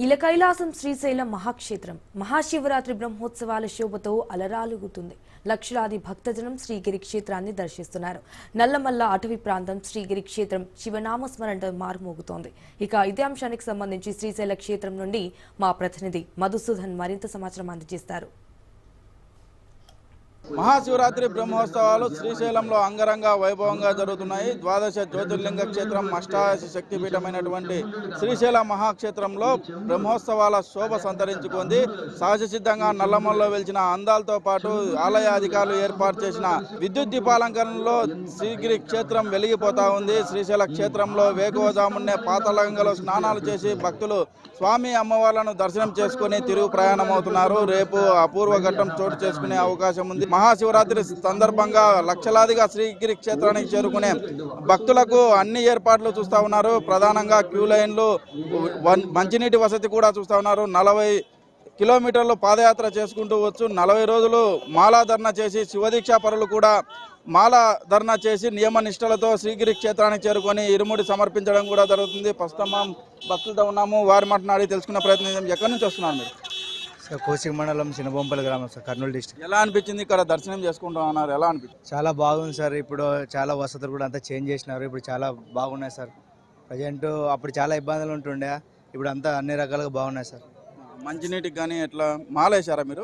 ఇలకైలాసం శ్రీశైలం మహాక్షేత్రం మహాశివరాత్రి బ్రహ్మోత్సవాల శోభతో అలరాలుగుతుంది. లక్షలాది భక్తజనం శ్రీగిరి క్షేత్రాన్ని దర్శిస్తున్నారు. నల్లమల్ల అటవీ ప్రాంతం శ్రీగిరి క్షేత్రం శివనామస్మరణతో మారుమోగుతోంది. ఇక ఇదే అంశానికి సంబంధించి శ్రీశైల క్షేత్రం నుండి మా ప్రతినిధి మధుసూదన్ మరింత సమాచారం అందజేస్తారు. మహాశివరాత్రి బ్రహ్మోత్సవాలు శ్రీశైలంలో అంగరంగ వైభవంగా జరుగుతున్నాయి. ద్వాదశ జ్యోతిర్లింగ క్షేత్రం అష్టాదశ శక్తిపీఠమైనటువంటి శ్రీశైల మహాక్షేత్రంలో బ్రహ్మోత్సవాల శోభ సంతరించుకుంది. సహజ సిద్ధంగా నల్లమల్లో వెలిచిన అందాలతో పాటు ఆలయ అధికారులు ఏర్పాటు చేసిన విద్యుత్ దీపాలంకరణలో శ్రీగిరి క్షేత్రం వెలిగిపోతా ఉంది. శ్రీశైల క్షేత్రంలో వేకువజామునే పాతాళగంగలో స్నానాలు చేసి భక్తులు స్వామి అమ్మవార్లను దర్శనం చేసుకుని తిరుగు ప్రయాణం అవుతున్నారు. రేపు అపూర్వ ఘట్టం చోటు చేసుకునే అవకాశం ఉంది. మహాశివరాత్రి సందర్భంగా లక్షలాదిగా శ్రీగిరి క్షేత్రానికి చేరుకునే భక్తులకు అన్ని ఏర్పాట్లు చూస్తూ ఉన్నారు. ప్రధానంగా క్యూ లైన్లు, మంచినీటి వసతి కూడా చూస్తూ ఉన్నారు. 40 కిలోమీటర్లు పాదయాత్ర చేసుకుంటూ వచ్చు. 40 రోజులు మాలాధరణ చేసి శివదీక్షా పరులు కూడా మాలాధరణ చేసి నియమ నిష్టలతో శ్రీగిరి క్షేత్రానికి చేరుకొని ఇరుముడి సమర్పించడం కూడా జరుగుతుంది. ప్రస్తుతం భక్తులతో ఉన్నాము, వారి మాట్లాడి తెలుసుకునే ప్రయత్నం. ఎక్కడి నుంచి వస్తున్నారు మీరు? సార్ కోసిక మండలం చిన్నబొంపల్లి గ్రామం సార్, కర్నూలు డిస్ట్రిక్ట్. ఎలా అనిపించింది ఇక్కడ దర్శనం చేసుకుంటూ ఉన్నారు? ఎలా అనిపించింది? చాలా బాగుంది సార్. ఇప్పుడు చాలా వసతులు కూడా అంతా చేంజ్ చేసినారు. ఇప్పుడు చాలా బాగున్నాయి సార్. ప్రజెంట్ అప్పుడు చాలా ఇబ్బందులు ఉంటుండే, ఇప్పుడు అంతా అన్ని రకాలుగా బాగున్నాయి సార్. మంచినీటికి కానీ ఎట్లా మాలేశారా మీరు?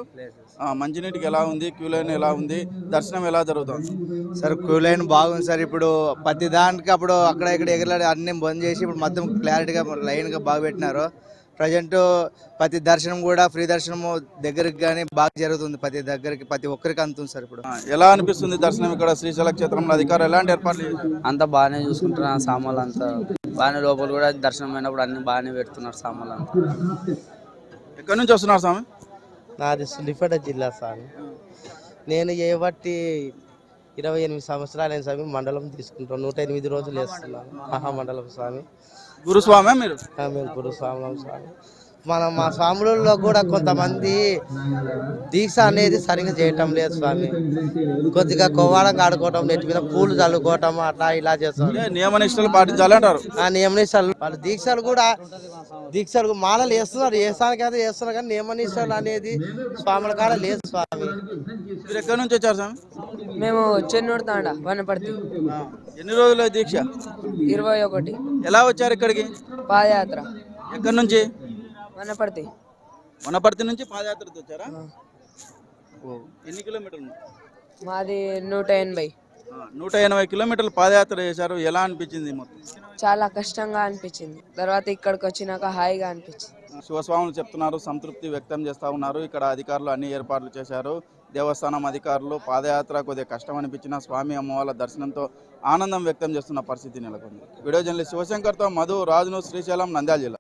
మంచినీటికి ఎలా ఉంది? క్యూ లైన్ ఎలా ఉంది? దర్శనం ఎలా జరుగుతుంది సార్? క్యూ లైన్ బాగుంది సార్. ఇప్పుడు ప్రతి దానికి అప్పుడు అక్కడ ఇక్కడ ఎగరలాడి అన్ని బంద్ చేసి ఇప్పుడు మొత్తం క్లారిటీగా లైన్గా బాగా పెట్టినారు. ప్రజెంట్ ప్రతి దర్శనం కూడా ఫ్రీ దర్శనము దగ్గరికి కానీ బాగా జరుగుతుంది. ప్రతి ఒక్కరికి అందుతుంది సార్. ఇప్పుడు ఎలా అనిపిస్తుంది దర్శనం ఇక్కడ శ్రీశైల క్షేత్రంలో? అధికారులు ఎలాంటి ఏర్పాట్లు? అంతా బాగానే చూసుకుంటున్నారు. సామాన్లు అంతా బాగానే, లోపల కూడా దర్శనం అయినప్పుడు అన్ని బాగానే పెడుతున్నారు సామాన్లు అంతా. ఎక్కడి నుంచి వస్తున్నారు స్వామి? నాది సులిపేట జిల్లా స్వామి. నేను చేయబట్టి 28 సంవత్సరాలైన స్వామి. మండలం తీసుకుంటాం, 108 రోజులు వేస్తున్నాను. మహామండలం స్వామి. గురుస్వామి మీరు? మేము గురుస్వాములం స్వామి. మా స్వాములలో కూడా కొంతమంది దీక్ష అనేది సరిగ్గా చేయటం లేదు స్వామి. కొద్దిగా కొవ్వాడం ఆడుకోవటం, నెట్టి మీద పూలు చల్లుకోవటం, అట్లా ఇలా చేస్తాం. నియమ నిష్టలు పాటించాలి అంటారు. నియమ నిష్టలు వాళ్ళు దీక్షలు మాలలు వేస్తున్నారు, వేసానికైతే వేస్తున్నారు, కానీ నియమ నిష్టలు అనేది స్వాముల కాడ లేదు స్వామి. మీరు ఎక్కడి నుంచి వచ్చారు స్వామి? మేము చెన్నూరు తాండ వనపర్తి. ఎన్ని రోజుల దీక్ష? 21. ఎలా వచ్చారు ఇక్కడికి? పాదయాత్ర. ఎక్కడి నుంచి? వనపర్తి. వనపర్తి నుంచి పాదయాత్రతో వచ్చారా? ఎన్ని కిలోమీటర్లు? మాది 180. 180 కిలోమీటర్లు పాదయాత్ర చేశారు. ఎలా అనిపించింది మొత్తం? చాలా కష్టంగా అనిపించింది, తర్వాత ఇక్కడికి వచ్చినాక హాయిగా అనిపించింది. శివస్వాములు చెప్తున్నారు, సంతృప్తి వ్యక్తం చేస్తూ ఉన్నారు. ఇక్కడ అధికారులు అన్ని ఏర్పాట్లు చేశారు. దేవస్థానం అధికారులు పాదయాత్ర కొద్దిగా కష్టం అనిపించిన స్వామి అమ్మవార్ల దర్శనంతో ఆనందం వ్యక్తం చేస్తున్న పరిస్థితి నెలకొంది. వీడియో జర్నలిస్ట్ శివశంకర్తో మధు, రాజును, శ్రీశైలం, నంద్యాల జిల్లా.